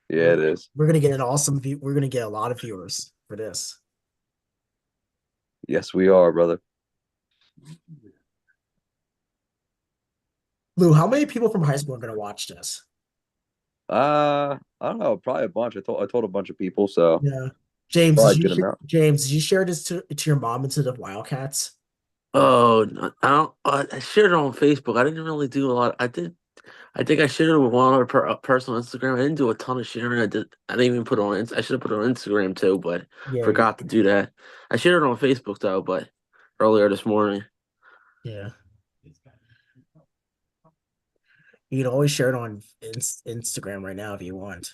Yeah, it is. We're gonna get an awesome view. We're gonna get a lot of viewers for this. Yes, we are, brother. Lou, how many people from high school are gonna watch this? I don't know, probably a bunch. I told a bunch of people, so Yeah. James, probably a good amount. Did you share this to your mom and to the Wildcats? Oh, I don't. I shared it on Facebook. I didn't really do a lot. I did. I think I shared it with one other person on Instagram. I didn't do a ton of sharing. I didn't even put it on. I should have put it on Instagram too, but Yeah, forgot to do that. I shared it on Facebook though, but earlier this morning. yeah. You can always share it on Instagram right now if you want.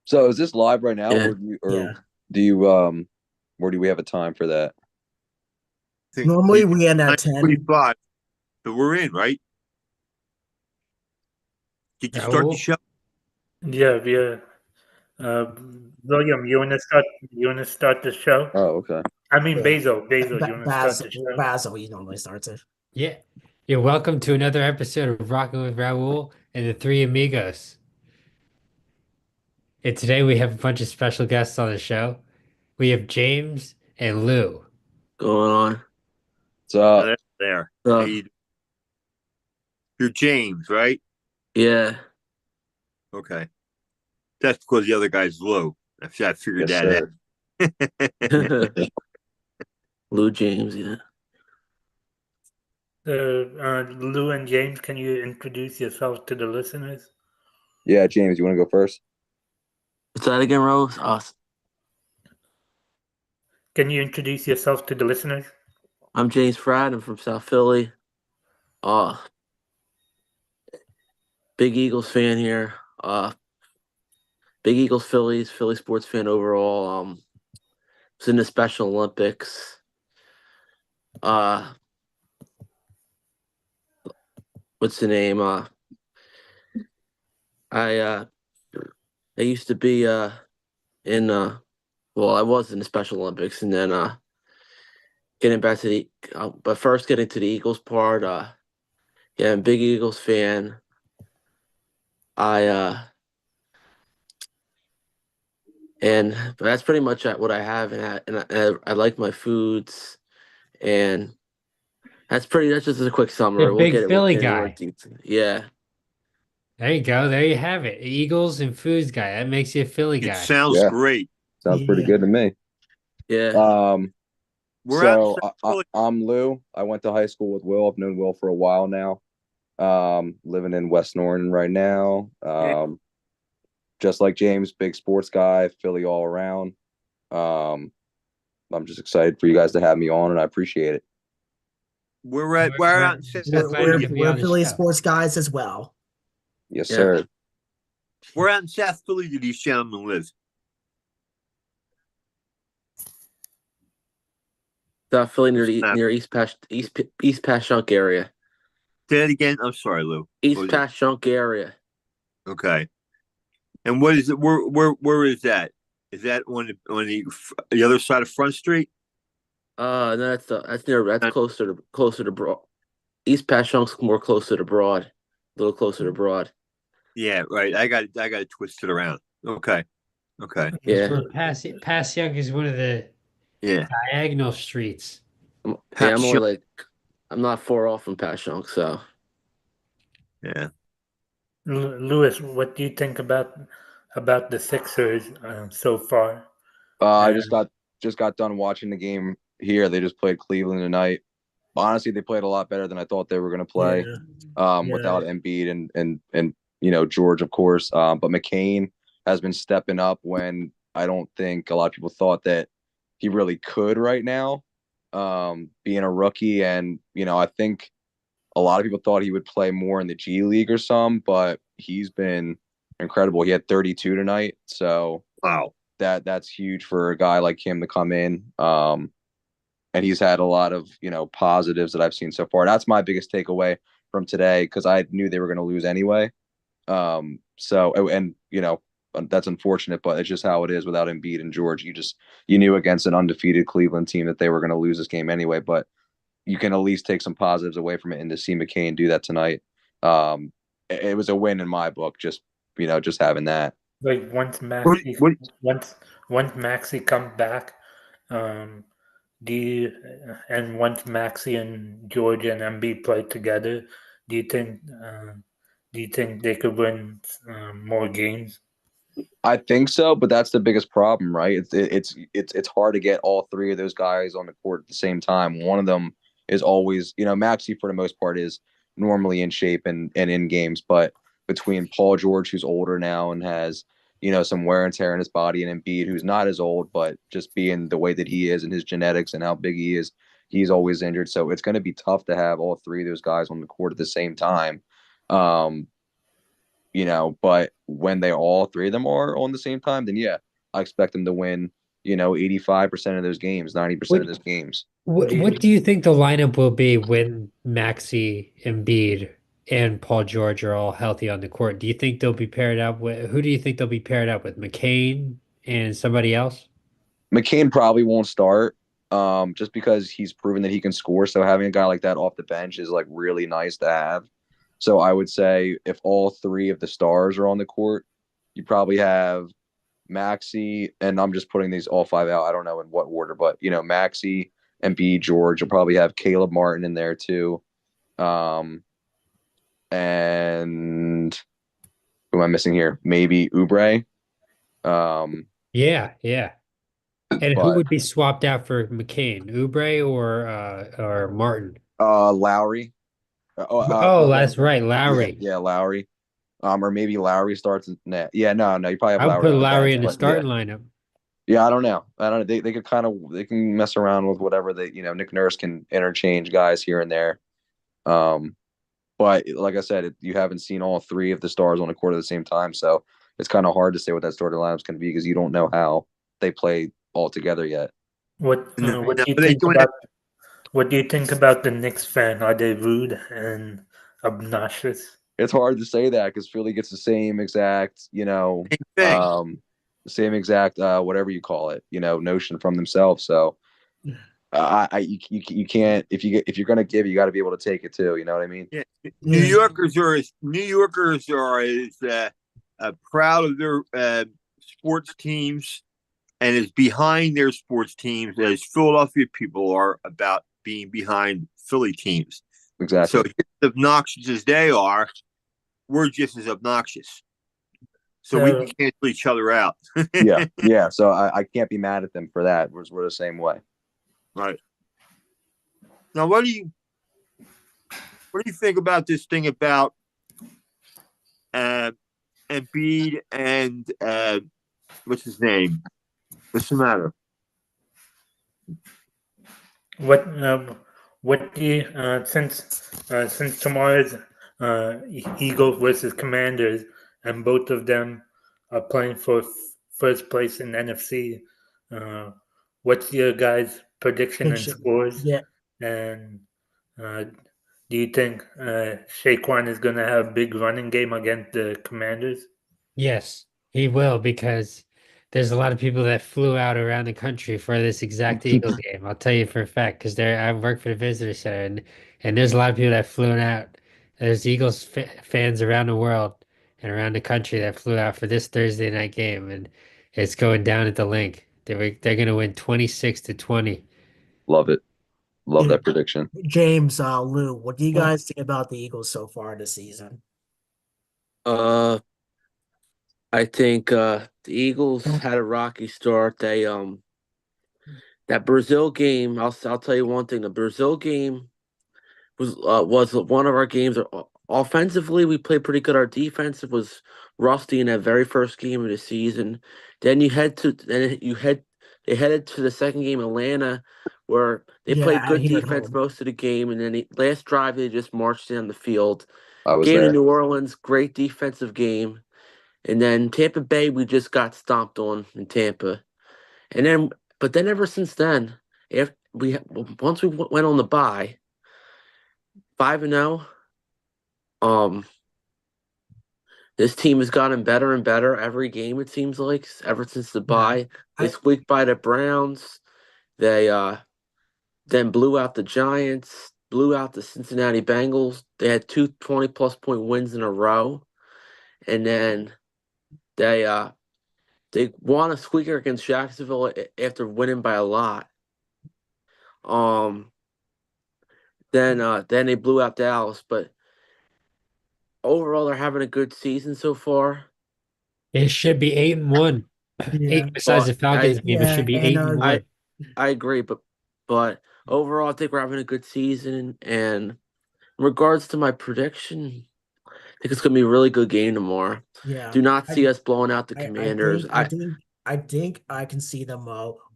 So is this live right now, Yeah. or Yeah. do you or do we have a time for that? think Normally it's we end at 10. 9:45, so we're in, right? Did you start the Rahul? show? Yeah, yeah. Uh, William, you wanna start the show? Oh, okay. I mean Yeah. Basil, you wanna start the show? Basil, he normally starts it. Yeah. You're welcome to another episode of Rockin' with Raul and the Three Amigos. And today we have a bunch of special guests on the show. We have James and Lou. Going on. So There. Uh, You're James, right? yeah. Okay. That's because the other guy's Lou. I figured yes, that sir. out. Lou James. Yeah. Lou and James, can you introduce yourself to the listeners? Yeah, James, you want to go first? What's that again, Rose? Can you introduce yourself to the listeners? I'm James Fradd. I'm from South Philly. Uh, Big Eagles fan here. Big Eagles, Philly sports fan overall. Was in the Special Olympics. Uh, what's the name? I I used to be in well, I was in the Special Olympics, and then getting back to the but first getting to the Eagles part. Yeah, I'm a big Eagles fan. I and but that's pretty much what I have, and I like my foods, and that's just a quick You're summary. a We'll big get it. We'll Philly get into more guy. detail. Yeah, There you go. There you have it. Eagles and foods guy. That makes you a Philly It guy. sounds Yeah, great. sounds pretty Yeah. good to me. yeah. Um, We're out in so South Philly. I'm Lou. I went to high school with Will. I've known Will for a while now. Living in West Norton right now. Yeah. Just like James, big sports guy, Philly all around. Um, I'm just excited for you guys to have me on, and I appreciate it. We're out in South So glad to Philly. have you We're on the Philly show. sports guys as well. Yes, Yeah. sir. We're out in South Philly. Do these gentlemen live? South Philly near What's the map? near East Passyunk area. Say that again. I'm sorry, Lou. East Passyunk area. Okay. And what is it? Where is that? Is that on the other side of Front Street? No, that's closer to Broad. East Passyunk's more closer to Broad, a little closer to Broad. Yeah, right. I got it twisted around. Okay. Okay. That's Yeah, where Passyunk is one of the Yeah. diagonal streets. yeah. I'm only Passion. like I'm not far off from Passyunk, so Yeah. Lewis, what do you think about the Sixers so far? I just And got done watching the game here. They just played Cleveland tonight. Honestly, they played a lot better than I thought they were going to play. Yeah. Without Yeah. Embiid and George, of course. But McCain has been stepping up when I don't think a lot of people thought that he really could right now. Being a rookie, and I think a lot of people thought he would play more in the G League or some, but he's been incredible. He had 32 tonight, so Wow. that's huge for a guy like him to come in. And he's had a lot of positives that I've seen so far. That's my biggest takeaway from today because I knew they were going to lose anyway. So and that's unfortunate, but it's just how it is without Embiid and George. You knew against an undefeated Cleveland team that they were going to lose this game anyway. But you can at least take some positives away from it, and to see McCain do that tonight, it was a win in my book. Just having that. Like once Maxi comes back, um, and once Maxi and George and MB play together, do you think do you think they could win more games? I think so, but that's the biggest problem, right? It's hard to get all three of those guys on the court at the same time. One of them is always, Maxi for the most part is normally in shape and in games, but between Paul George, who's older now and has, some wear and tear in his body, and Embiid, who's not as old, but just being the way that he is and his genetics and how big he is, he's always injured. So it's going to be tough to have all three of those guys on the court at the same time. Um, but when they all three of them are on the same time, then yeah, I expect them to win, 85% of those games, 90% of those games. What do you think the lineup will be when Maxi, Embiid, and Paul George are all healthy on the court? Do you think they'll be paired up with who do you think they'll be paired up with? McCain and somebody else? McCain probably won't start, just because he's proven that he can score. So having a guy like that off the bench is like really nice to have. So I would say if all three of the stars are on the court, you probably have Maxi, and I'm just putting these all five out. I don't know in what order, but Maxi and B George. You'll probably have Caleb Martin in there too. And who am I missing here? Maybe Oubre. Yeah, yeah. And who But would be swapped out for McCain? Oubre or Martin? Lowry. Oh, that's right, Lowry. Yeah, Lowry. Or maybe Lowry starts in net. Yeah, no, you probably have I would Lowry put on the Lowry bench, in the but yeah. starting lineup. Yeah, I don't know. They could they can mess around with whatever Nick Nurse can interchange guys here and there. But like I said, you haven't seen all three of the stars on the court at the same time, so it's kind of hard to say what that starting lineup's going to be because you don't know how they play all together yet. What No, what do you they think doing about what do you think about the Knicks fan? Are they rude and obnoxious? It's hard to say that because Philly gets the same exact, the same thing. whatever you call it, notion from themselves. So you can't if you're gonna give, you got to be able to take it too. You know what I mean? Yeah. New Yorkers are as proud of their sports teams and as behind their sports teams as Philadelphia people are about being behind Philly teams. Exactly. So just as obnoxious as they are, we're just as obnoxious. So we can cancel each other out. yeah. So I can't be mad at them for that. We're the same way. Right. Now, what do you think about this thing about Embiid and what's his name? What's the matter? What do you since tomorrow's Eagles versus Commanders, and both of them are playing for first place in NFC. What's your guys' prediction and scores? Yeah. And do you think Saquon is going to have a big running game against the Commanders? Yes, he will because there's a lot of people that flew out around the country for this exact Eagles game. I'll tell you for a fact because I work for the visitor center and there's a lot of people that flew out. There's Eagles fans around the world and around the country that flew out for this Thursday night game, and it's going down at the link. They're going to win 26-20. Love it. Love that prediction. James, Lou, what do you guys think about the Eagles so far this season? I think the Eagles had a rocky start. They that Brazil game. I'll tell you one thing. The Brazil game was one of our games. Offensively, we played pretty good. Our defense was rusty in that very first game of the season. Then they headed to the second game, Atlanta, where they played good defense most of the game, and then the last drive they just marched down the field. I was Game there. in New Orleans, great defensive game, and then Tampa Bay, we just got stomped on in Tampa, but then ever since then, once we went on the bye, 5-0. This team has gotten better and better every game, it seems like, ever since the bye. They squeaked by the Browns. They then blew out the Giants, blew out the Cincinnati Bengals. They had two 20-plus point wins in a row. And then They won a squeaker against Jacksonville after winning by a lot. Um, then they blew out Dallas, but overall they're having a good season so far. It should be 8-1. Yeah. Eight besides the Falcons game, it should Yeah, be and 8-1. I agree, but overall I think we're having a good season. And in regards to my prediction, I think it's gonna be a really good game tomorrow. yeah. Do not I see us blowing out the I, I Commanders. think I think I think I can see them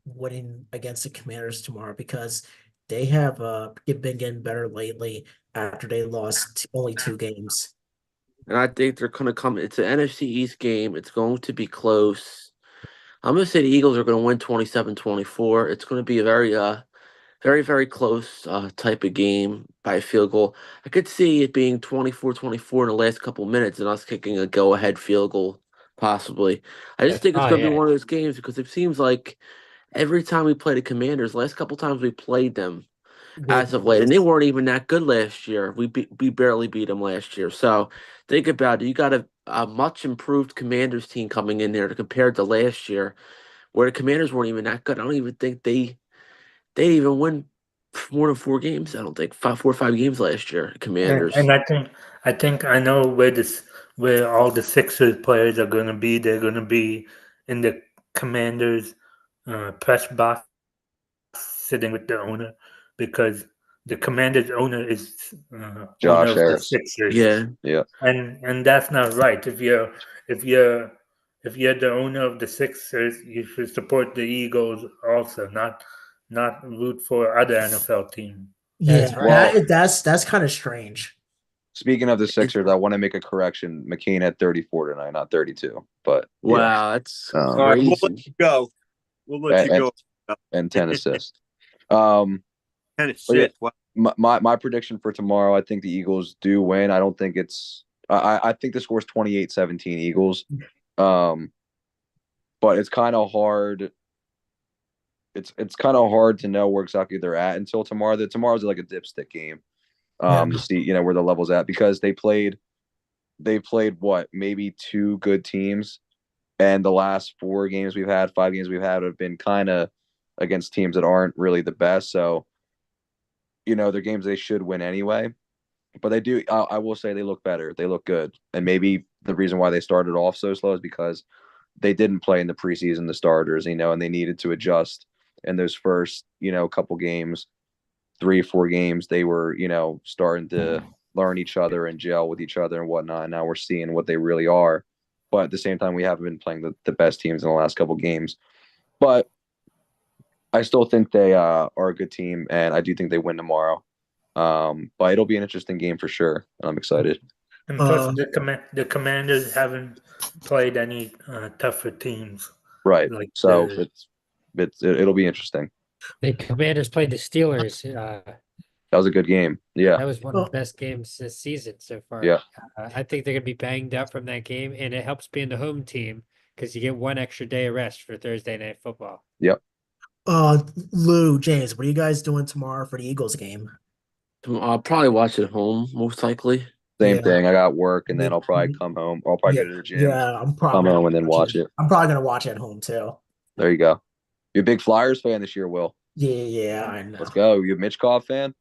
winning against the Commanders tomorrow because they have been getting better lately after they lost only 2 games. And I think they're gonna come. It's an NFC East game. It's going to be close. I'm gonna say the Eagles are gonna win 27-24. It's gonna be a very, very close type of game by a field goal. I could see it being 24-24 in the last couple minutes and us kicking a go-ahead field goal, possibly. I just think it's Oh going to be yeah. one of those games because it seems like every time we play the Commanders, last couple times we played them With as of late, and they weren't even that good last year. We barely beat them last year. So think about it. You got a much improved Commanders team coming in there to compare to last year, where the Commanders weren't even that good. I don't even think they didn't even win more than 4 games. I don't think 4 or 5 games last year. And Commanders. I think I know where all the Sixers players are going to be. They're going to be in the Commanders press box, sitting with the owner, because the Commanders owner is owner Josh of the Harris. Sixers, Yeah, Yeah. and that's not right. If you're if you're the owner of the Sixers, you should support the Eagles also, not root for other NFL team. That's yeah, right. Well, that's kind of strange. speaking of the it, Sixers, I want to make a correction. McCain had 34 tonight, not 32. But yeah, wow, that's All right, we'll let crazy. you go. We'll let you and, go. and 10 assists. Um, Kind of but yeah, shit. Wow. my prediction for tomorrow, I think the Eagles do win. I don't think it's I think the score's 28-17 Eagles. Um, but it's kind of hard. It's kind of hard to know where exactly they're at until tomorrow. That tomorrow's like a dipstick game. Yeah. To see where the level's at because they played what maybe 2 good teams, and the last 4 games we've had, 5 games we've had have been kind of against teams that aren't really the best. So they're games they should win anyway. But they do. I will say they look better. They look good, and maybe the reason why they started off so slow is because they didn't play in the preseason, the starters, and they needed to adjust in those first couple games, 3 or 4 games. They were starting to learn each other and gel with each other and whatnot. And now we're seeing what they really are. But at the same time, we haven't been playing the best teams in the last couple games. But I still think they are a good team, and I do think they win tomorrow. But it'll be an interesting game for sure, and I'm excited. And plus, Uh, the Commanders haven't played any tougher teams Right. like So the. it'll be interesting. The Commanders played the Steelers. That was a good game. Yeah. That was one of the well, best games this season so far. Yeah. I think they're gonna be banged up from that game, and it helps being the home team because you get one extra day of rest for Thursday night football. Yep. Lou, James, what are you guys doing tomorrow for the Eagles game? I'll probably watch it at home, most likely. Same Yeah, thing. I got work, and then me, I'll probably come home. I'll probably yeah, go to the gym, yeah. I'm come probably gonna home, and then watch watch it. it. I'm probably gonna watch it at home too. There you go. You're a big Flyers fan this year, Will. Yeah, I know. Let's go. You a Mitchkov fan?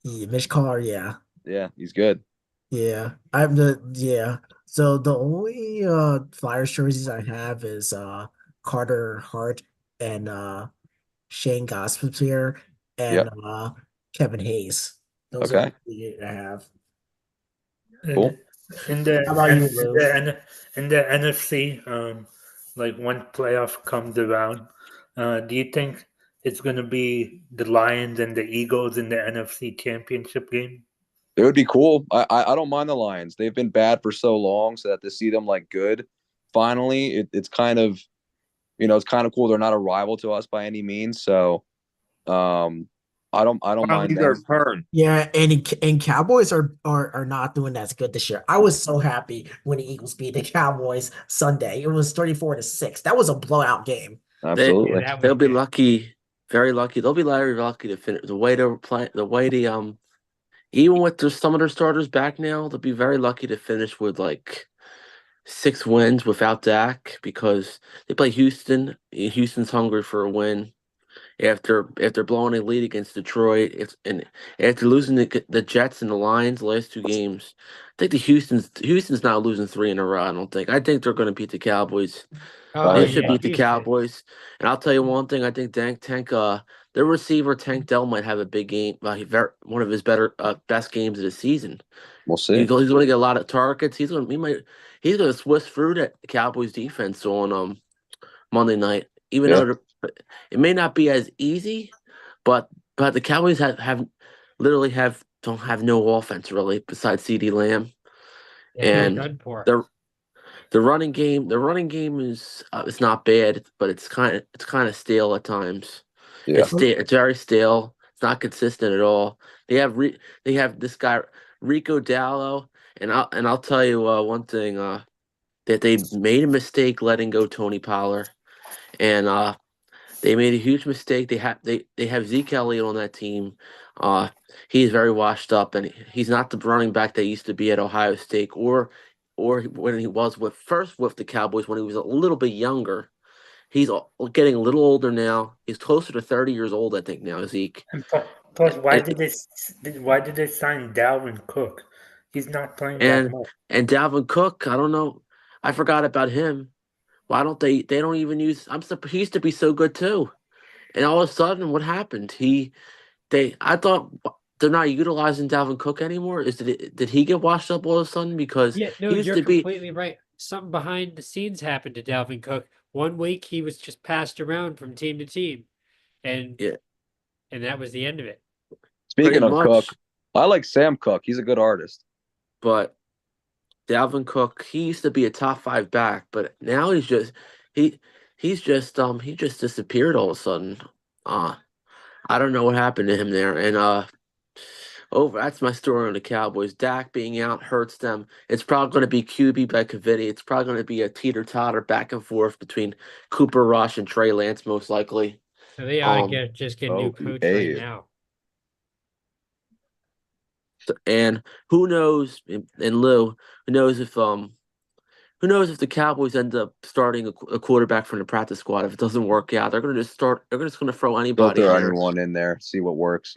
Yeah, Mitch Carr, yeah. Yeah, he's good. Yeah, yeah. So the only Flyers jerseys I have is Carter Hart and Shane Gostisbehere and Yep. Kevin Hayes. Those are the Okay. three I have. Cool. In the How about and you, Lou? in the NFC, like when playoff comes around, do you think it's going to be the Lions and the Eagles in the NFC Championship game? It would be cool. I don't mind the Lions. They've been bad for so long, so that to see them like good, finally, it's kind of it's kind of cool. They're not a rival to us by any means. So I don't Finally, mind their them. turn. Yeah, and Cowboys are not doing as good this year. I was so happy when the Eagles beat the Cowboys Sunday. It was 34-6. That was a blowout game. They Absolutely. That they'll was be good. lucky, very lucky. They'll be very lucky to finish the way they're playing. The way they even with some of their starters back now, they'll be very lucky to finish with like 6 wins without Dak because they play Houston. Houston's hungry for a win after blowing a lead against Detroit. And after losing the Jets and the Lions the last 2 games. I think the Houston's not losing 3 in a row. I don't think. I think they're going to beat the Cowboys. Oh They should yeah, beat the Houston. Cowboys. And I'll tell you one thing. I think their receiver Tank Dell might have a big game. One of his best games of the season. We'll see. He's going to get a lot of targets. He's going to Swiss fruit at the Cowboys defense on Monday night. Even Yeah. though it may not be as easy, but the Cowboys have literally don't have no offense really besides CeeDee Lamb. Yeah, they're And done for. the running game is it's not bad, but it's kind of stale at times. Yeah. It's very stale. It's not consistent at all. They have this guy Rico Dallo, and I'll tell you one thing that they made a mistake letting go Tony Pollard, and they made a huge mistake. They have Zeke Elliott on that team. He's very washed up, and he's not the running back that used to be at Ohio State or when he was with the Cowboys when he was a little bit younger. He's getting a little older now. He's closer to 30 years old, I think now, Zeke. And plus, why And did they sign Dalvin Cook? He's not playing that and, much. and Dalvin Cook, I don't know. I forgot about him. Why don't they don't even use he used to be so good too. And all of a sudden, what happened? I thought they're not utilizing Dalvin Cook anymore. Did he get washed up all of a sudden? Because Yeah, no, he used you're to be. completely right. Something behind the scenes happened to Dalvin Cook. 1 week he was just passed around from team to team, and Yeah, that was the end of it. pretty Speaking of Cook, much. I like Sam Cook. He's a good artist. But Dalvin Cook, he used to be a top 5 back, but now he he just disappeared all of a sudden. I don't know what happened to him there. And that's my story on the Cowboys. Dak being out hurts them. It's probably going to be QB by committee. It's probably going to be a teeter-totter back and forth between Cooper Rush and Trey Lance, most likely. So they ought to get a new coach right Okay. now. And who knows? And Lou, who knows if the Cowboys end up starting a quarterback from the practice squad? If it doesn't work out, they're going to just start. They're just going to throw They'll anybody throw in there. anyone in there, see what works.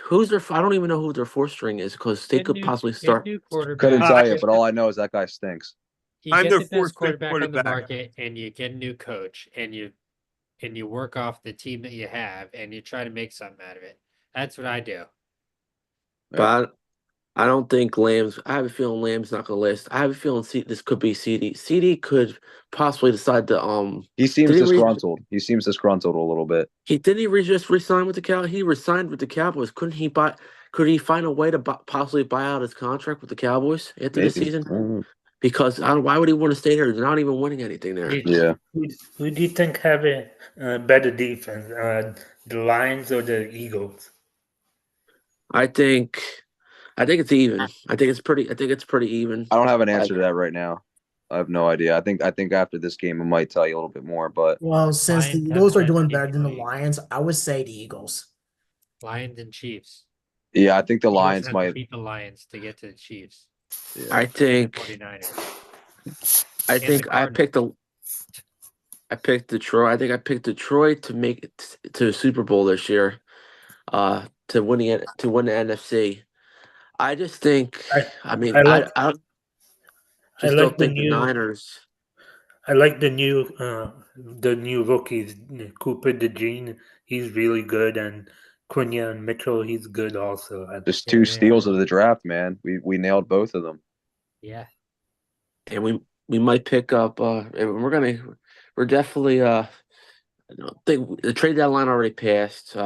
Who's their? I don't even know who their 4th string is because they could possibly Get start. new quarterback. Couldn't tell you, but all I know is that guy stinks. You I'm get their the best 4th string quarterback on the quarterback. market, and you get a new coach, and you work off the team that you have, and you try to make something out of it. That's what I do. But I don't think Lamb's. I have a feeling Lamb's not going to last. I have a feeling this could be CD. CD could possibly decide to. He seems Did he disgruntled. He seems disgruntled a little bit. just resign with the Cowboys? He resigned with the Cowboys. Couldn't he buy? Could he find a way to possibly buy out his contract with the Cowboys after the Maybe. season? Because why would he want to stay there? They're not even winning anything there. Yeah. Who do you think have a better defense, the Lions or the Eagles? I think it's even. I think it's pretty even. I don't have an answer to that right now. I have no idea. I think after this game, I might tell you a little bit more. But Well, since the Lions have Eagles the are best doing team better in than the the league. Lions, I would say the Eagles. Lions and Chiefs. yeah, I think the Eagles Lions have to might. beat the Lions to get to the Chiefs. Yeah. I And the think 49ers. I And the think I picked Detroit. I think I picked Detroit to make it to the Super Bowl this year. To win the NFC. I just think. I mean, I like I just like don't the think the new Niners. I like the new rookies, Cooper DeJean. He's really good, and Quinion Mitchell. He's good also. Just Yeah, 2 they steals are. of the draft, man. We nailed both of them. Yeah. And we might pick up. And we're definitely. I don't think the trade deadline already passed.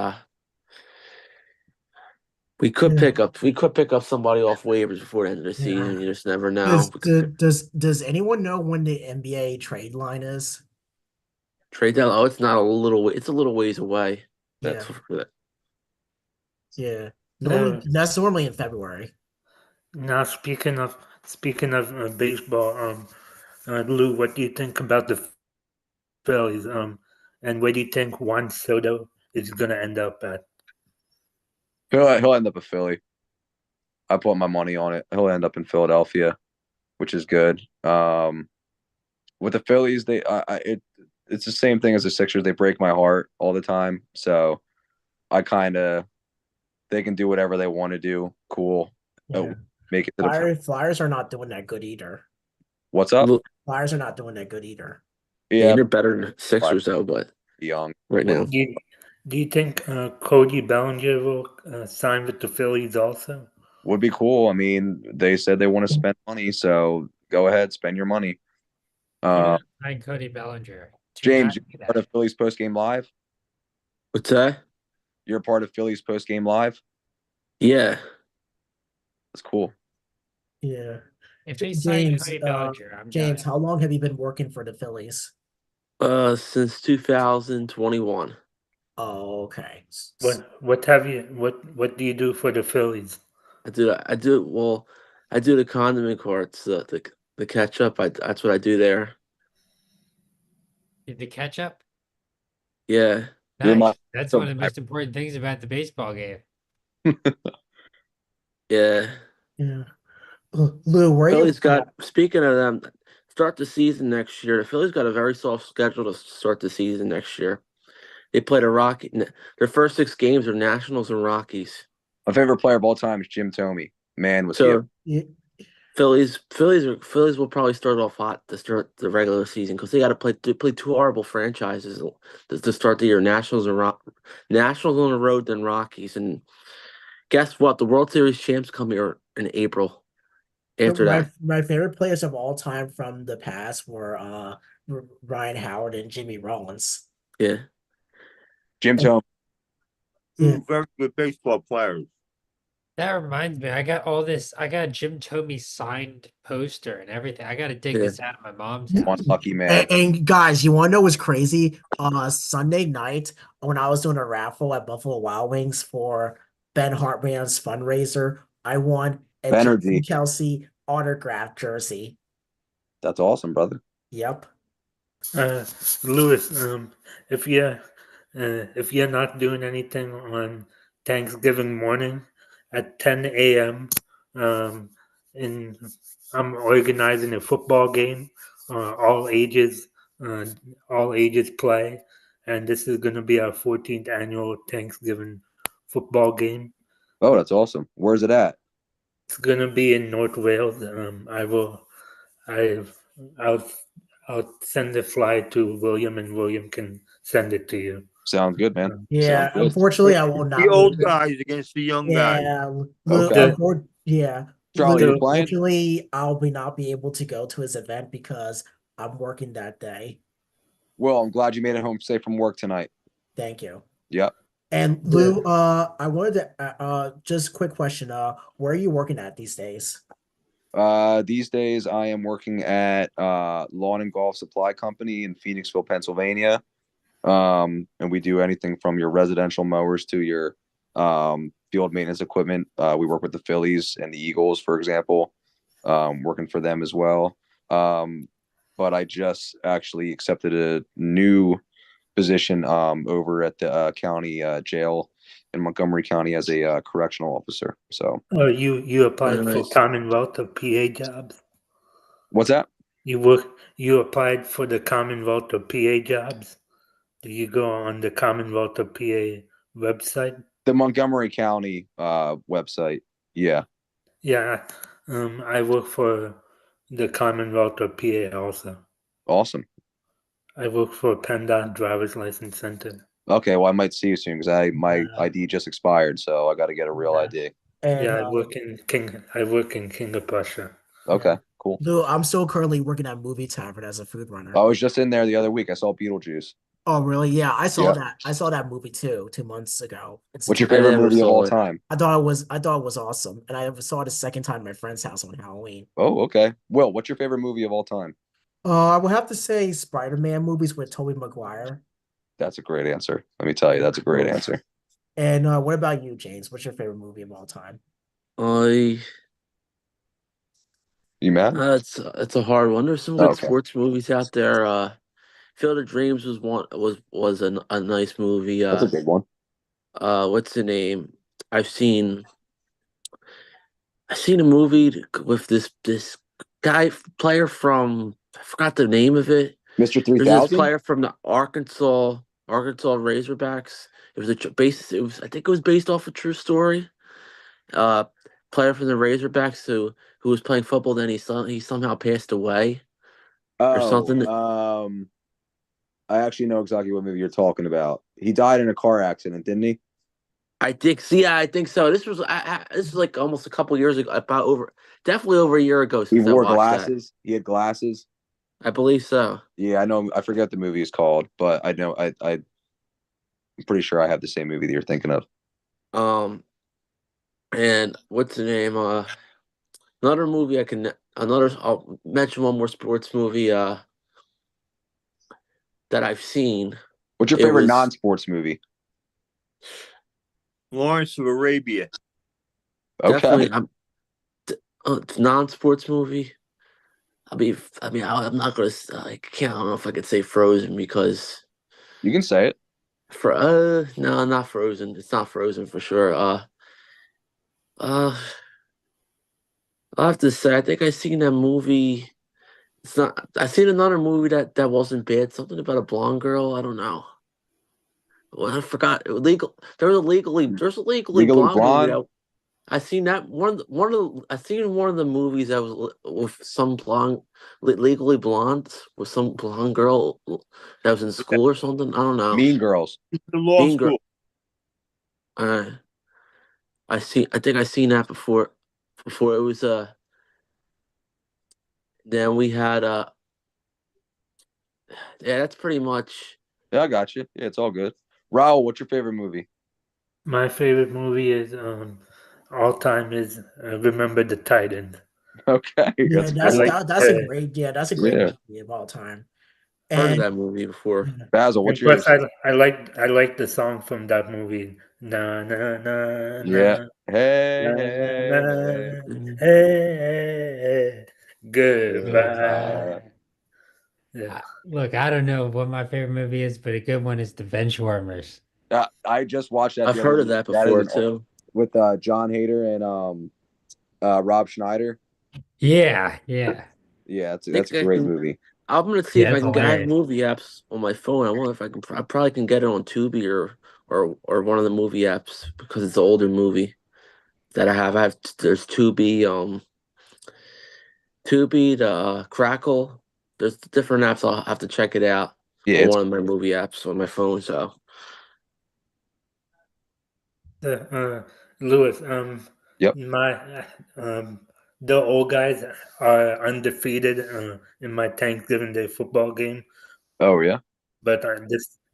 We could Yeah. pick up somebody off waivers before the end of the season. You just never know. Does anyone know when the NBA trade line is? Trade deadline. Oh, it's not a little. It's a little ways away. Yeah. That's Yeah. That's normally in February. Now, speaking of baseball, Lou, what do you think about the Phillies? And where do you think Juan Soto is going to end up at? He'll end up in Philly. I put my money on it. He'll end up in Philadelphia which is good. With the Phillies, it's the same thing as the Sixers. They break my heart all the time. So I kind of they can do whatever they want to do. Cool. Yeah. Make it to the Flyers are not doing that good either. What's up? Look, Flyers are not doing that good either. yeah, Yeah, they're better than Sixers though, but young. right now. Do you think Cody Bellinger will sign with the Phillies also? Would be cool. I mean, they said they want to spend money, so go ahead, spend your money. Sign Cody Bellinger. James, you're part of Phillies post game live. What's that? You're a part of Phillies post game live. Yeah. That's cool. Yeah. If they sign James, Cody Bellinger, I'm James, done. how long have you been working for the Phillies? Since 2021. Oh, okay. What do you do for the Phillies? I do the condiment carts, the ketchup. That's what I do there. The ketchup? Yeah. Nice. That's one of the most important things about the baseball game. Yeah. Yeah. Lou, where are you? Phillies speaking of them, start the season next year. The Phillies got a very soft schedule to start the season next year. They played their first 6 games are Nationals and Rockies. My favorite player of all time is Jim Thome. Man, was So Yeah. Phillies will probably start off hot to start the regular season because they got to play 2 horrible franchises to start the year. Nationals on the road, then Rockies, and guess what? The World Series champs come here in April. After that, my favorite players of all time from the past were Ryan Howard and Jimmy Rollins. yeah. Jim Thome. Yeah. Two very good baseball players. That reminds me, I got a Jim Thome signed poster and everything. I got to dig Yeah. this out of my mom's house. One lucky man. And guys, you want to know what's crazy? Sunday night when I was doing a raffle at Buffalo Wild Wings for Ben Hartman's fundraiser, I won a Jason Kelsey autographed jersey. That's awesome, brother. Yep. Lewis, if you're not doing anything on Thanksgiving morning at 10 a.m., I'm organizing a football game. All ages play, and this is going to be our 14th annual Thanksgiving football game. Oh, that's awesome. Where's it at? It's going to be in North Wales. I'll send the flyer to William, and William can send it to you. Sounds good, man. Yeah, Sounds good. unfortunately, I will not. The old guys against the young guys. Yeah, Okay. yeah. Charlie, you're playing? Unfortunately, I'll not be able to go to his event because I'm working that day. Well, I'm glad you made it home safe from work tonight. Thank you. Yep. And Lou, I wanted to just quick question. Where are you working at these days? These days I am working at Lawn and Golf Supply Company in Phoenixville, Pennsylvania. And we do anything from your residential mowers to your field maintenance equipment. We work with the Phillies and the Eagles, for example, working for them as well. But I just actually accepted a new position over at the county jail in Montgomery County as a correctional officer. So you applied for Nice. Commonwealth of PA jobs? what's that? You applied for the Commonwealth of PA jobs? Do you go on the Commonwealth of PA website? The Montgomery County website. Yeah. Yeah, I work for the Commonwealth of PA also. Awesome. I work for PennDOT Driver's License Center. Okay, well I might see you soon because my ID just expired, so I got to get a real ID. And, I work in King of Prussia. Okay, cool. Lou, I'm still currently working at Movie Tavern as a food runner. I was just in there the other week. I saw Beetlejuice. Oh, really? Yeah, I saw Yeah. that. I saw that movie too 2 months ago. What's your favorite never movie of saw all it. time? I thought it was awesome, and I saw it a second time at my friend's house on Halloween. Oh, okay. Will, what's your favorite movie of all time? I would have to say Spider-Man movies with Tobey Maguire. That's a great answer. Let me tell you, that's a great answer. And what about you, James? What's your favorite movie of all time? You mad? It's a hard one. There's some good Okay. sports movies out there. Field of Dreams was a nice movie. That's a big one. What's the name? I've seen a movie with this player from I forgot the name of it. Mr. There's this 3000? player from the Arkansas Razorbacks. It was I think it was based off a true story. Uh, Player from the Razorbacks who was playing football. Then he somehow passed away or Oh, something. I actually know exactly what movie you're talking about. He died in a car accident, didn't he? I think. See, yeah, I think so. This was like almost a couple years ago. Definitely over a year ago He since I wore watched that. glasses. He had glasses. I believe so. Yeah, I know. I forget the movie is called, but I know. I'm pretty sure I have the same movie that you're thinking of. And what's the name? Another movie I'll mention one more sports movie that I've seen. What's your It favorite was non-sports movie? Lawrence of Arabia. Okay. definitely non-sports movie. I'm not gonna. I can't. I don't know if I could say Frozen because You can say it. no, not Frozen. It's not Frozen for sure. Uh, I'll have to say I think I seen that movie. It's not. I seen another movie that wasn't bad. Something about a blonde girl. I don't know. Well, I forgot. Illegal. There's a legally Legally blonde movie Blonde. that I seen that I seen one of the movies that was with some legally blonde with some blonde girl that was in school or something. I don't know. Mean Girls. The law Mean Girl. school. Uh, I think I seen that before. Before it was Then we had yeah, that's pretty much. Yeah, I got you. Yeah, it's all good. Raul, what's your favorite movie? My favorite movie is all time is Remember the Titans. Okay, Yeah, that's a I good one. like that's a great Yeah, movie of all time. Heard of And that movie before. Basil, and what's plus yours? I like the song from that movie. Na na na Yeah. na Hey, na na hey, hey. na. Hey, Goodbye. goodbye. Yeah. Look, I don't know what my favorite movie is, but a good one is The Benchwarmers. I just watched that I've the other heard of week. that That is before an too. with John Hader and Rob Schneider. Yeah, yeah, Yeah, that's Think a I great can. movie. I'm gonna see yeah. if I That's can get. I have hilarious. movie apps on my phone. I wonder if I can. I probably can get it on Tubi or one of the movie apps because it's an older movie that I have. There's Tubi, the Crackle. There's different apps. I'll have to check it out Yeah, on it's one of my movie apps on my phone. So Lewis, yep. my the old guys are undefeated in my Thanksgiving Day football game. Oh yeah. But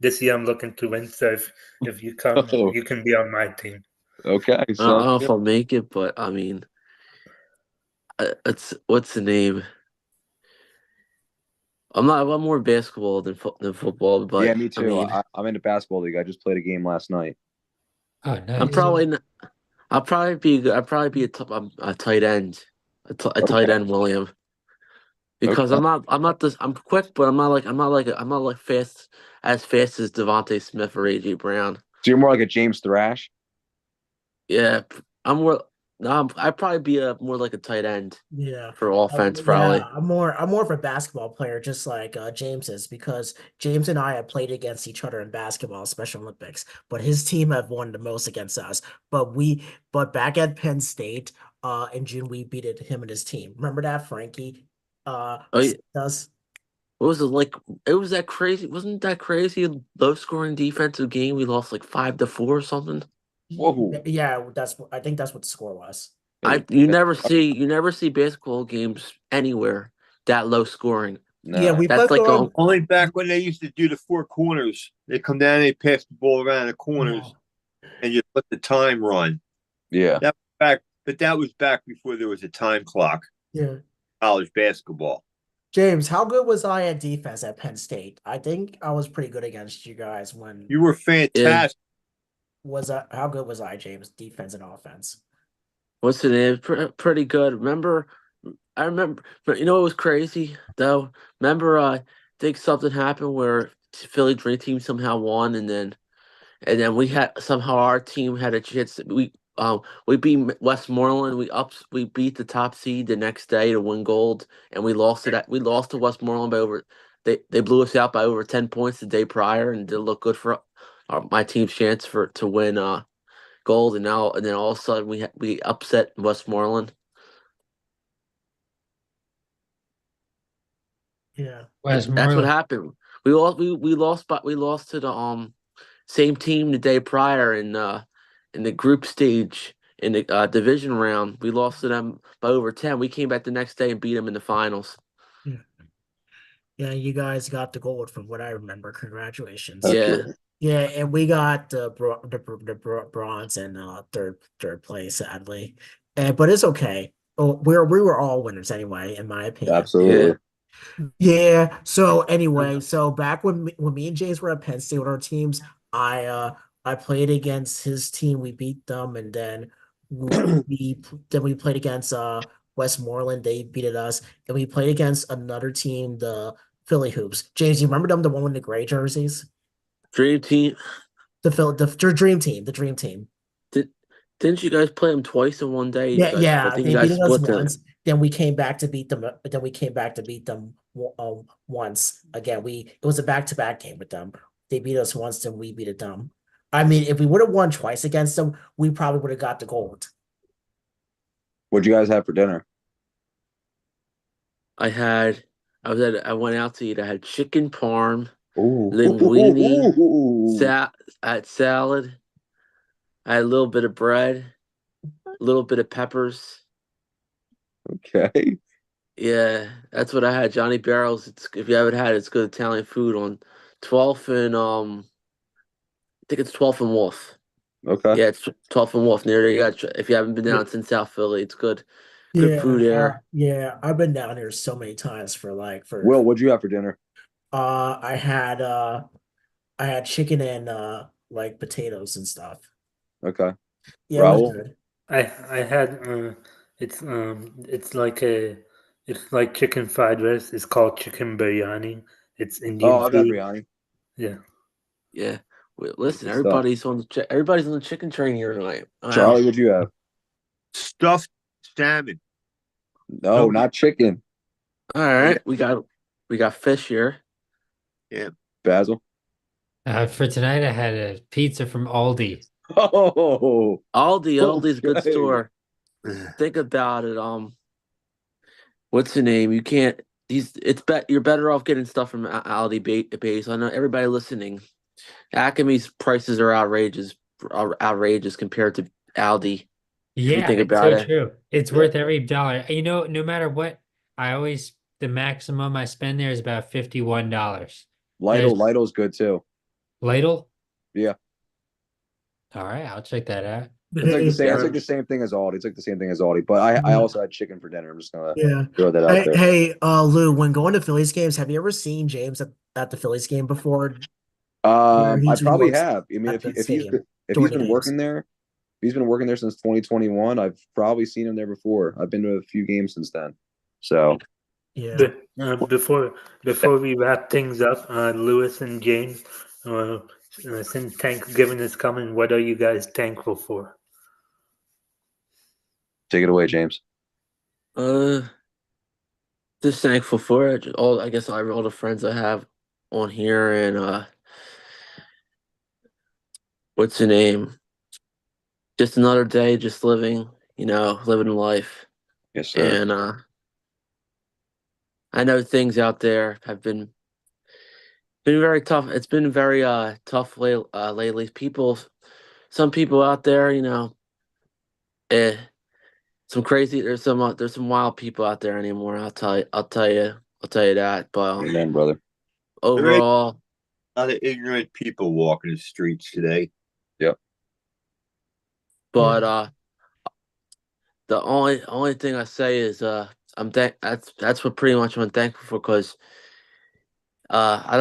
this year I'm looking to win. So if you come, Oh, you can be on my team. okay. I don't Sounds know if good. I'll make it, but I mean, it's what's the name? I'm more basketball than football, Yeah, but me I too. mean, I'm into basketball league. I just played a game last night. Oh, I'm nice. probably not, I'll probably be a tight end, a tight Okay. end, William, because Okay. I'm quick, but I'm not like as fast as Devontae Smith or AJ Brown. So you're more like a James Thrash. Yeah, I'm more. No, I'd probably be more like a tight end yeah. for offense, Yeah, probably. I'm more of a basketball player, just like James is, because James and I have played against each other in basketball, Special Olympics, but his team have won the most against us. But back at Penn State, in June we beat him and his team. Remember that, Frankie? Oh, yeah. Does What was it like? It was that crazy. Wasn't that crazy? Low scoring defensive game. We lost like 5-4 or something. Whoa. yeah, I think that's what the score was. You never see basketball games anywhere that low scoring. Yeah, No. we That's put like our Only back when they used to do the four corners. They come down, they pass the ball around the yeah, corners, and you let the time run. Yeah. That was back before there was a time clock. yeah. College basketball. James, how good was I at defense at Penn State? I think I was pretty good against you guys when You were Yeah. fantastic. how good was I, James, defense and offense? What's the name? Pretty good. I remember. But you know what was crazy though? Remember, I think something happened where Philly Dream Team somehow won, and then we had somehow our team had a chance. we beat Westmoreland. We beat the top seed the next day to win gold, and we lost to Westmoreland by over. They blew us out by over 10 points the day prior, and did look good for my team's chance to win gold. And then all of a sudden we upset Westmoreland. Yeah. That's what happened. We lost to the same team the day prior in the group stage in the division round. We lost to them by over 10. We came back the next day and beat them in the finals. Yeah, you guys got the gold from what I remember. Congratulations. Yeah. Yeah, and we got the bronze and third place, sadly. But it's okay. Oh, we were all winners anyway, in my opinion. Absolutely. Yeah. So anyway, so back when me and James were at Penn State with our teams, I played against his team. We beat them, and then we played against Westmoreland. They beat us, and we played against another team, the Philly Hoops. James, you remember them, the one with the gray jerseys? Dream team. The dream team, the dream team. Didn't you guys play them twice in one day? I think They you guys beat us split them. once. Then we came back to beat them. Then we came back to beat them once again. It was a back-to-back game with them. They beat us once, then we beat them. I mean, if we would have won twice against them, we probably would have got the gold. What'd you guys have for dinner? I went out to eat. I had chicken parm, linguine, I had salad. I had a little bit of bread, a little bit of peppers. Okay. Yeah, that's what I had. Johnny Barrels. If you haven't had it, it's good Italian food on 12th and I think it's 12th and Wolf. Okay. Yeah, it's 12th and Wolf near there. If you haven't been down since South Philly, it's good. Good food there. Yeah, I've been down here so many times for Will, what'd you have for dinner? I had chicken and like potatoes and stuff. Okay. Yeah, it was good. I had it's like chicken fried rice. It's called chicken biryani. It's Indian I've had food. biryani. Yeah. Yeah. Listen, everybody's on the chicken train here tonight. Wow. Charlie, what'd you have? Stuffed salmon. No, not chicken. All right, we got fish here. Yeah. Basil. For tonight, I had a pizza from Aldi. Oh, Aldi's a good okay. store. Think about it. What's the name? You can't. You're better off getting stuff from Aldi base. I know everybody listening. Acme's prices are outrageous compared to Aldi. Yeah, think it's about so it. true. It's worth every dollar. You know, no matter what, the maximum I spend there is about $51. Lidl's good too. Lidl? Yeah. All right, I'll check that out. It's like the same. It's like the same thing as Aldi. It's like the same thing as Aldi. But I also had chicken for dinner. I'm just gonna throw that out there. Hey, Lou, when going to Phillies games, have you ever seen James at the Phillies game before? I probably have. I mean, if he's been working there, if he's been working there since 2021, I've probably seen him there before. I've been to a few games since then. So yeah. Before we wrap things up, Lewis and James, since Thanksgiving is coming, what are you guys thankful for? take it away, James. Just thankful for it. All the friends I have on here, and what's the name? Just another day, just living life. Yes, sir. And I know things out there have been very tough. It's been very tough lately. Some people out there, some crazy. There's some wild people out there anymore. I'll tell you that. But Amen, brother. Overall, a lot of ignorant people walking the streets today. Yep. But the only thing I say is that's what pretty much I'm thankful for, because I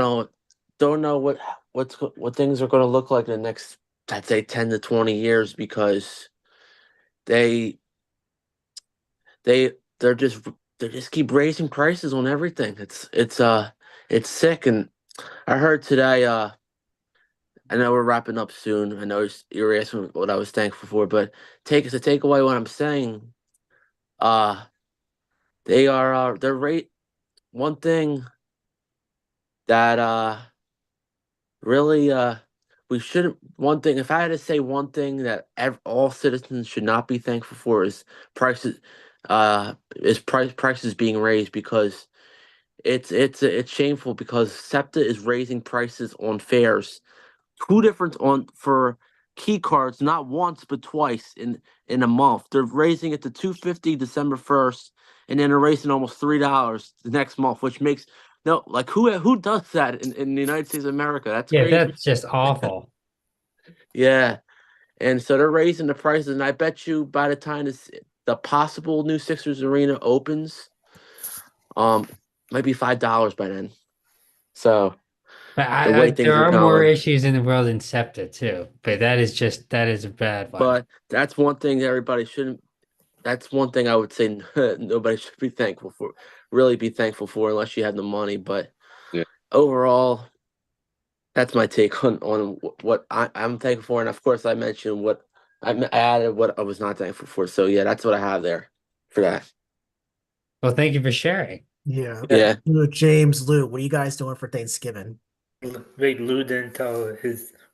don't know what things are going to look like in the next, I'd say, 10 to 20 years, because they just keep raising prices on everything. It's sick. And I heard today I know we're wrapping up soon. I know you're asking what I was thankful for, but take away what I'm saying. Uh, they're rate one thing that really we shouldn't. One thing, if I had to say one thing that all citizens should not be thankful for is prices. Prices being raised, because it's shameful, because SEPTA is raising prices on fares, two different on for key cards, not once but twice in a month. They're raising it to $250 December 1st, and then they're raising almost $3 the next month, which makes no, like, who does that in the United States of America? That's Yeah, crazy. that's just awful. Yeah, and so they're raising the prices, and I bet you by the time the possible new Sixers arena opens, might be $5 by then. So But the way there things are are more going. issues in the world than SEPTA too. But that is a bad one. But that's one thing that everybody shouldn't. That's one thing I would say nobody should be thankful for. Really be thankful for, unless you have the money. But Yeah. overall, that's my take on what I'm thankful for, and of course I mentioned what I added what I was not thankful for. So yeah, that's what I have there for that. Well, thank you for sharing. Yeah. Yeah. James, Lou, what are you guys doing for Thanksgiving? Wait, Lou didn't tell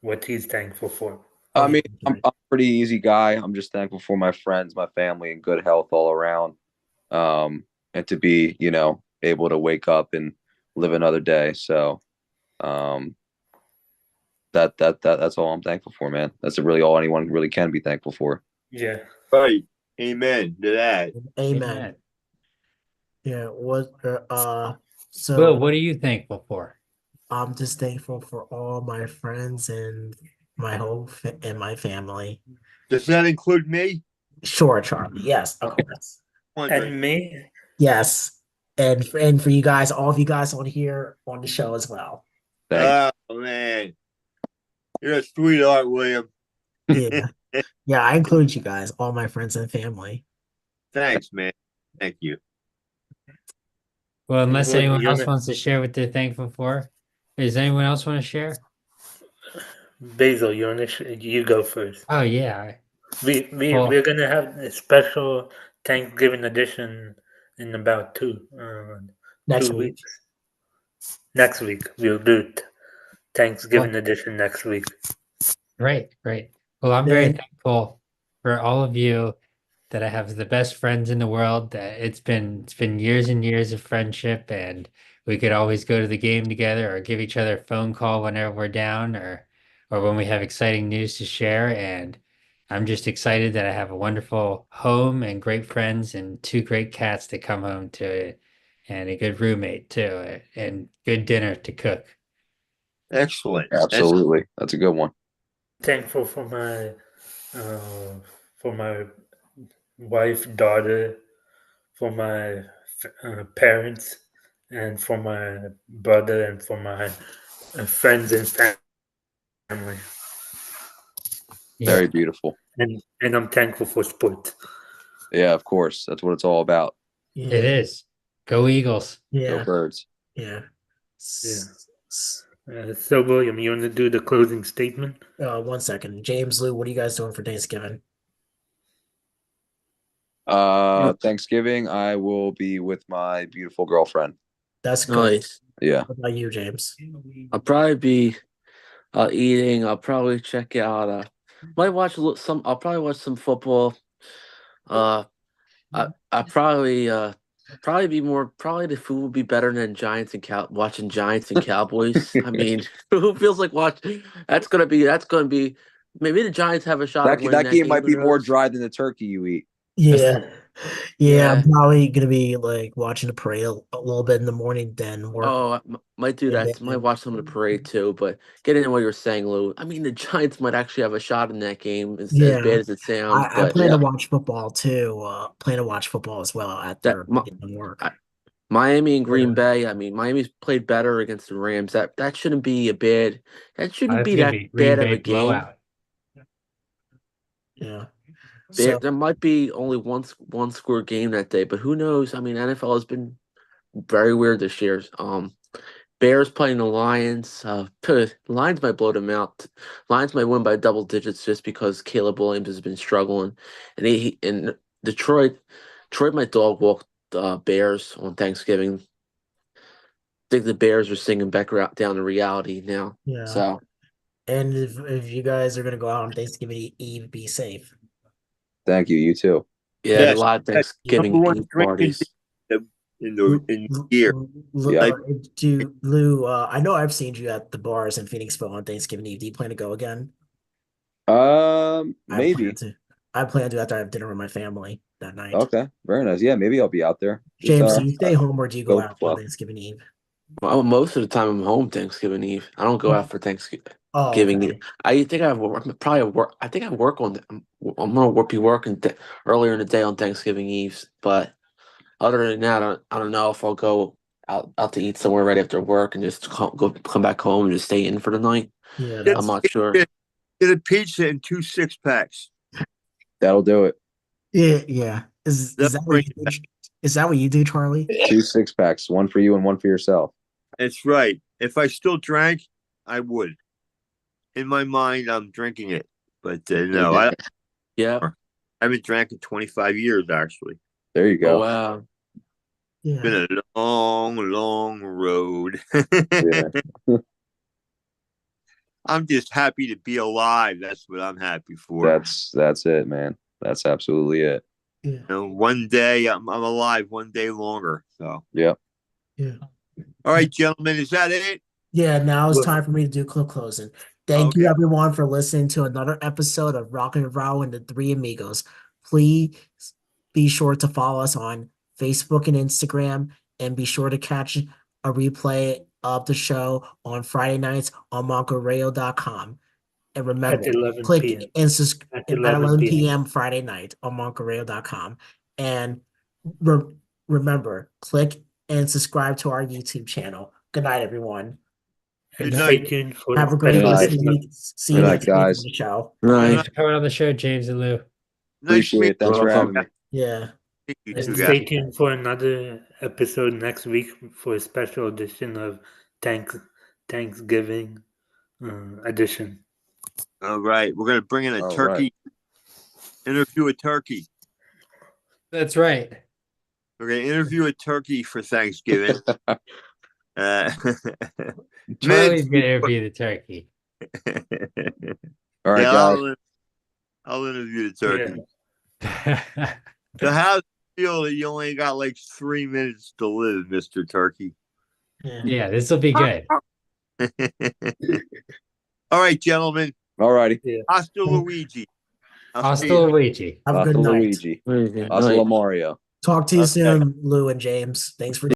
what he's thankful for. I Oh, mean, I'm sorry. a pretty easy guy. I'm just thankful for my friends, my family, and good health all around. And to be, able to wake up and live another day. So, um, that's all I'm thankful for, man. That's really all anyone really can be thankful for. Yeah. Right. Amen to that. Amen. Yeah. Will, So what are you thankful for? I'm just thankful for all my friends and my and my family. Does that include me? Sure, Charlie. Yes, of course. And me? Yes. And for you guys, all of you guys on here on the show as well. Thanks. Oh man, you're a sweetheart, William. Yeah. Yeah, I include you guys, all my friends and family. Thanks, man. Thank you. Well, unless anyone You're else wants to share what they're thankful for. Does anyone else want to share? Basil, you go first. Oh yeah. We're gonna have a special Thanksgiving edition in about Next 2 week. weeks. Next week we'll do Thanksgiving Well, edition next week. great. Well, I'm very thankful for all of you, that I have the best friends in the world, that it's been years and years of friendship, and we could always go to the game together or give each other a phone call whenever we're down, or when we have exciting news to share. And I'm just excited that I have a wonderful home and great friends and two great cats to come home to, and a good roommate too, and good dinner to cook. Excellent. Absolutely. That's a good one. Thankful for my wife, daughter, for my parents, and for my brother, and for my friends and family. Very beautiful. And I'm thankful for sports. Yeah, of course. That's what it's all about. Yeah. It is. Go Eagles. Yeah. Go Birds. Yeah. So, William, you want to do the closing statement? 1 second. James, Lou, what are you guys doing for Thanksgiving? Thanksgiving, I will be with my beautiful girlfriend. That's good. Nice. Yeah. What about you, James? I'll probably be eating. I'll probably check out. Might watch some. I'll probably watch some football. I probably be more. Probably the food would be better than watching Giants and Cowboys. I mean, who feels like watching? That's gonna be. Maybe the Giants have a shot of winning That game might who be more knows? dry than the turkey you eat. Yeah. Yeah. I'm probably gonna be like watching the parade a little bit in the morning, then work. Oh, might do that. Might watch some of the parade too. But getting into what you were saying, Lou. I mean, the Giants might actually have a shot in that game, as bad as it sounds. I But plan to watch football too. Plan to watch football as well after work. Miami and Green Bay. I mean, Miami's played better against the Rams. That shouldn't be a bad. That shouldn't be that bad of a game. Blowout. Yeah. There might be only one score game that day, but who knows? I mean, NFL has been very weird this year. Bears playing the Lions. Lions might blow them out. Lions might win by double digits just because Caleb Williams has been struggling, and he in Detroit. Detroit might dog walk the Bears on Thanksgiving. I think the Bears are sinking back down to reality now. Yeah. So, and if you guys are gonna go out on Thanksgiving Eve, be safe. Thank you. You too. yeah, Yes, a lot of Thanksgiving #1 Eve drinking parties. in the year. Yep. Lou, I know I've seen you at the bars in Phoenixville on Thanksgiving Eve. Do you plan to go again? Maybe. I plan to after I have dinner with my family that night. Okay, very nice. Yeah, maybe I'll be out there. James, do you stay home or do you go out well. for Thanksgiving Eve? Well, most of the time I'm home Thanksgiving Eve. I don't go out for Thanksgiving. Oh, okay. I think I probably work. I think I work on. I'm gonna be working earlier in the day on Thanksgiving Eve. But other than that, I don't know if I'll go out to eat somewhere right after work and just come back home and just stay in for the night. Yeah, I'm not sure. Get a pizza and 2 6-packs. That'll do it. yeah. Is that what you do? Is that what you do, Charlie? 2 6-packs, one for you and one for yourself. That's right. If I still drank, I would. In my mind, I'm drinking it, but no, I haven't drank in 25 years. Actually, there you go. Oh wow. Yeah. It's been a long, long road. Yeah. I'm just happy to be alive. That's what I'm happy for. That's it, man. That's absolutely it. Yeah. You know, one day I'm alive, one day longer. So yeah. Yeah. All right, gentlemen, is that it? Yeah, now it's time for me to do clip closing. Thank you, everyone, for listening to another episode of Rockin' and Rahul and the Three Amigos. Please be sure to follow us on Facebook and Instagram, and be sure to catch a replay of the show on Friday nights on moncoradio.com. And remember, At 11 click p.m. and At at 11 p.m. Friday night on moncoradio.com. And remember, click and subscribe to our YouTube channel. Good night, everyone. And Good stay night. tuned for Have a great special day. edition of See you Good night, next week on guys. the show. Right. Thanks for coming on the show, James and Lou. Appreciate it. Thanks for having me. Yeah. Thank you, And two stay guys. tuned for another episode next week for a special edition of Thanksgiving edition. All right, we're gonna bring in a All turkey. Interview a turkey. That's right. We're gonna interview a turkey for Thanksgiving. Charlie's gonna interview the turkey. All right, yeah, guys. I'll interview the turkey. Yeah. So how's it feel that you only got like 3 minutes to live, Mr. Turkey? Yeah, this will be good. All right, gentlemen. All righty. Hasta Luigi. Hasta Luigi. Have a Hasta good night. Luigi. Good Hasta night. Mario. Talk to you soon, Lou and James. Thanks for